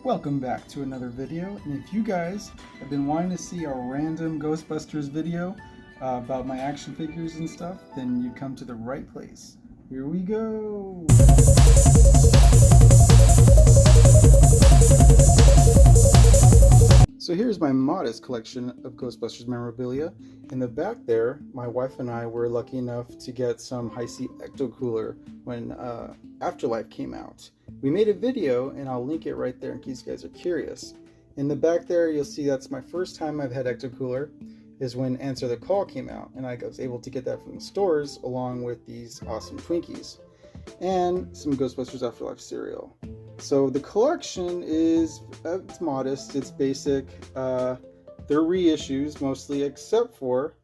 Welcome back to another video, and if you guys have been wanting to see a random Ghostbusters video about my action figures and stuff, then you come to the right place. Here we go! So here's my modest collection of Ghostbusters memorabilia. In the back there, my wife and I were lucky enough to get some Hi-C Ecto Cooler when Afterlife came out. We made a video and I'll link it right there in case you guys are curious. In the back there, you'll see that's my first time I've had Ecto Cooler is when Answer the Call came out, and I was able to get that from the stores along with these awesome Twinkies and some Ghostbusters Afterlife cereal. So the collection is it's modest, it's basic. They're reissues mostly, except for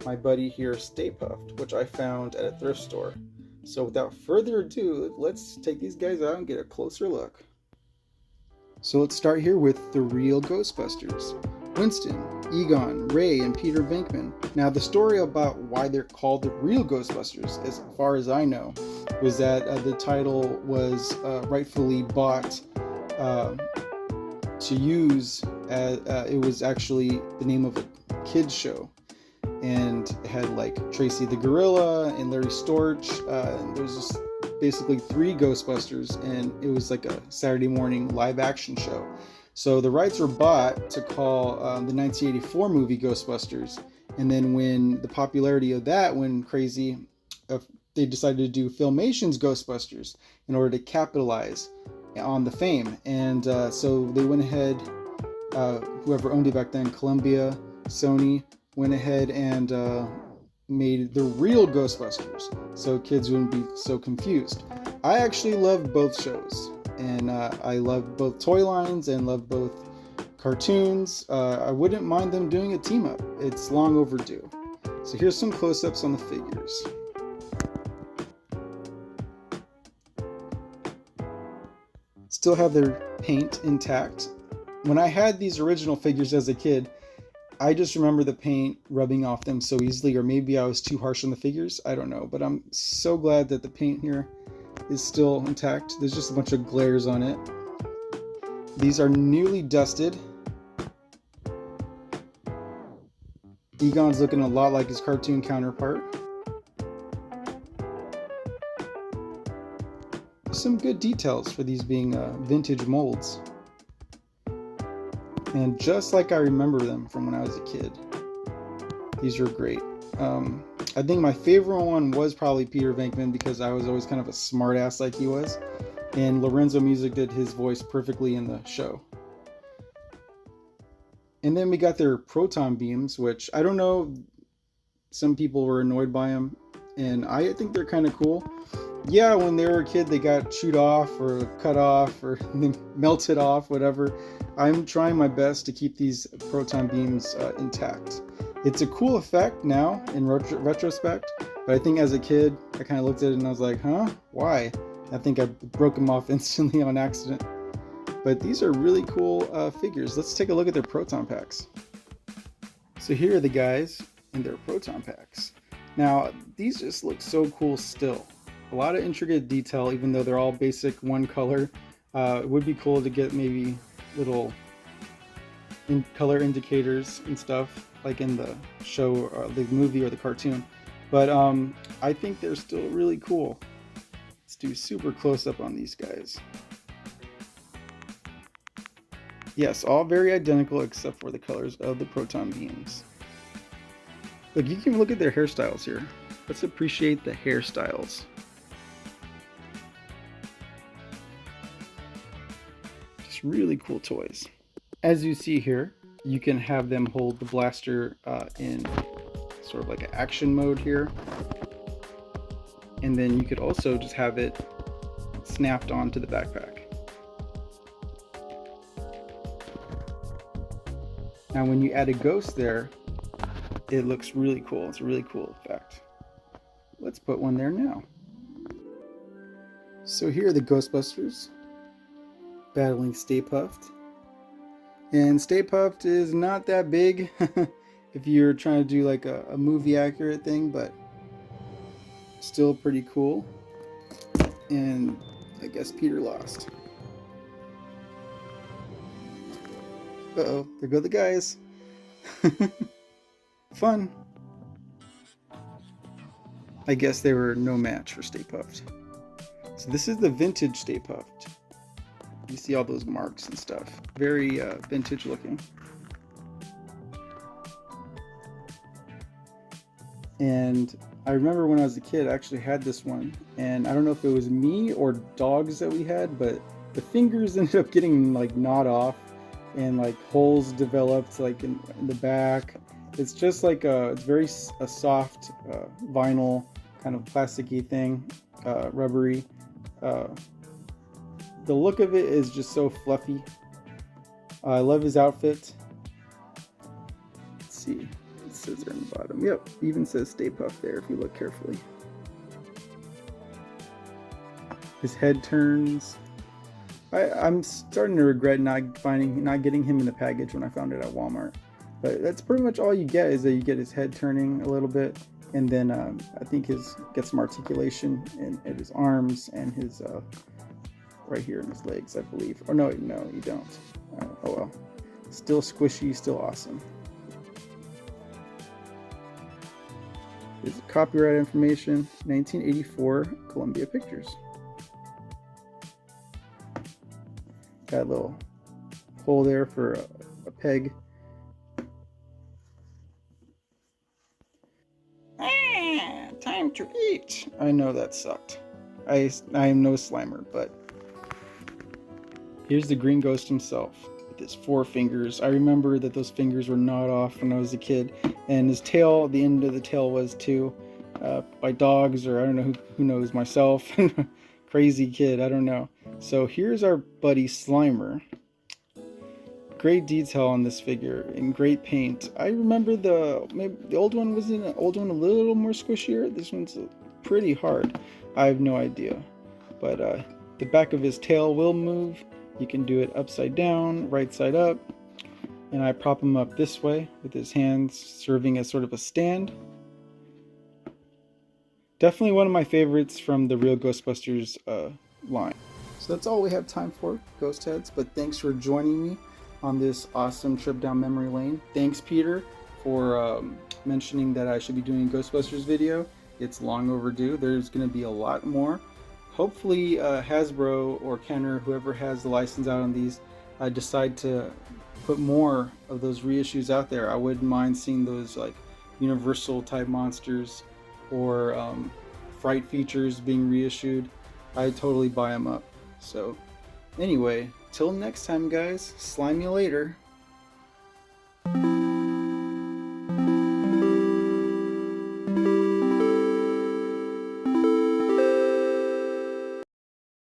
my buddy here, Stay Puft, which I found at a thrift store. So without further ado, let's take these guys out and get a closer look. So let's start here with the Real Ghostbusters. Winston, Egon, Ray, and Peter Venkman. Now the story about why they're called the Real Ghostbusters, as far as I know, was that the title was rightfully bought to use as it was actually the name of a kids show, and it had like Tracy the Gorilla and Larry Storch, and there was just basically 3 Ghostbusters, and it was like a Saturday morning live action show. So the rights were bought to call the 1984 movie Ghostbusters, and then when the popularity of that went crazy, they decided to do Filmation's Ghostbusters in order to capitalize on the fame. And so they went ahead, whoever owned it back then, Columbia, Sony, went ahead and made the Real Ghostbusters so kids wouldn't be so confused. I actually loved both shows, and I love both toy lines and love both cartoons. I wouldn't mind them doing a team up. It's long overdue. So here's some close-ups on the figures. Still have their paint intact. When I had these original figures as a kid, I just remember the paint rubbing off them so easily, or maybe I was too harsh on the figures. I don't know, but I'm so glad that the paint here is still intact. There's just a bunch of glares on it. These are newly dusted. Egon's looking a lot like his cartoon counterpart. Some good details for these being vintage molds. And just like I remember them from when I was a kid. These are great. I think my favorite one was probably Peter Venkman, because I was always kind of a smart ass like he was. And Lorenzo Music did his voice perfectly in the show. And then we got their Proton Beams, which I don't know, some people were annoyed by them, and I think they're kind of cool. Yeah, when they were a kid, they got chewed off or cut off or melted off, whatever. I'm trying my best to keep these Proton Beams intact. It's a cool effect now in retrospect, but I think as a kid, I kind of looked at it and I was like, huh? Why? I think I broke them off instantly on accident. But these are really cool figures. Let's take a look at their Proton Packs. So here are the guys in their Proton Packs. Now, these just look so cool still. A lot of intricate detail, even though they're all basic one color. It would be cool to get maybe little color indicators and stuff like in the show or the movie or the cartoon. But I think they're still really cool. Let's do super close up on these guys. Yes, all very identical except for the colors of the Proton Beams. Look, you can look at their hairstyles here. Let's appreciate the hairstyles. Just really cool toys. As you see here, you can have them hold the blaster in sort of like an action mode here. And then you could also just have it snapped onto the backpack. Now when you add a ghost there, it looks really cool. It's a really cool effect. Let's put one there now. So here are the Ghostbusters battling Stay Puft. And Stay Puft is not that big if you're trying to do like a movie accurate thing, but still pretty cool. And I guess Peter lost. Uh-oh, there go the guys. Fun. I guess they were no match for Stay Puft. So this is the vintage Stay Puft. You see all those marks and stuff. Very vintage looking. And I remember when I was a kid, I actually had this one. And I don't know if it was me or dogs that we had, but the fingers ended up getting like gnawed off and like holes developed like in the back. It's just like it's very a soft vinyl kind of plasticky thing, rubbery. The look of it is just so fluffy. I love his outfit. Let's see, it says there on the bottom. Yep, even says Stay Puft there if you look carefully. His head turns. I'm starting to regret not getting him in the package when I found it at Walmart. But that's pretty much all you get, is that you get his head turning a little bit, and then I think get some articulation in his arms and his right here in his legs, I believe. Or no, you don't. Oh well. Still squishy, still awesome. There's copyright information, 1984, Columbia Pictures. Got a little hole there for a peg. Time to eat. I know that sucked. I am no Slimer, but here's the Green Ghost himself with his 4 fingers. I remember that those fingers were gnawed off when I was a kid, and his tail, the end of the tail was too, by dogs, or I don't know who knows, myself. Crazy kid, I don't know. So here's our buddy Slimer. Great detail on this figure and great paint. I remember maybe the old one was a little more squishier. This one's pretty hard. I have no idea. But the back of his tail will move. You can do it upside down, right side up. And I prop him up this way with his hands serving as sort of a stand. Definitely one of my favorites from the Real Ghostbusters line. So that's all we have time for, Ghost Heads. But thanks for joining me on this awesome trip down memory lane. Thanks, Peter, for mentioning that I should be doing a Ghostbusters video. It's long overdue. There's going to be a lot more. Hopefully Hasbro or Kenner, whoever has the license out on these, decide to put more of those reissues out there. I wouldn't mind seeing those like Universal type monsters or Fright features being reissued. I'd totally buy them up. So anyway, till next time, guys. Slime you later.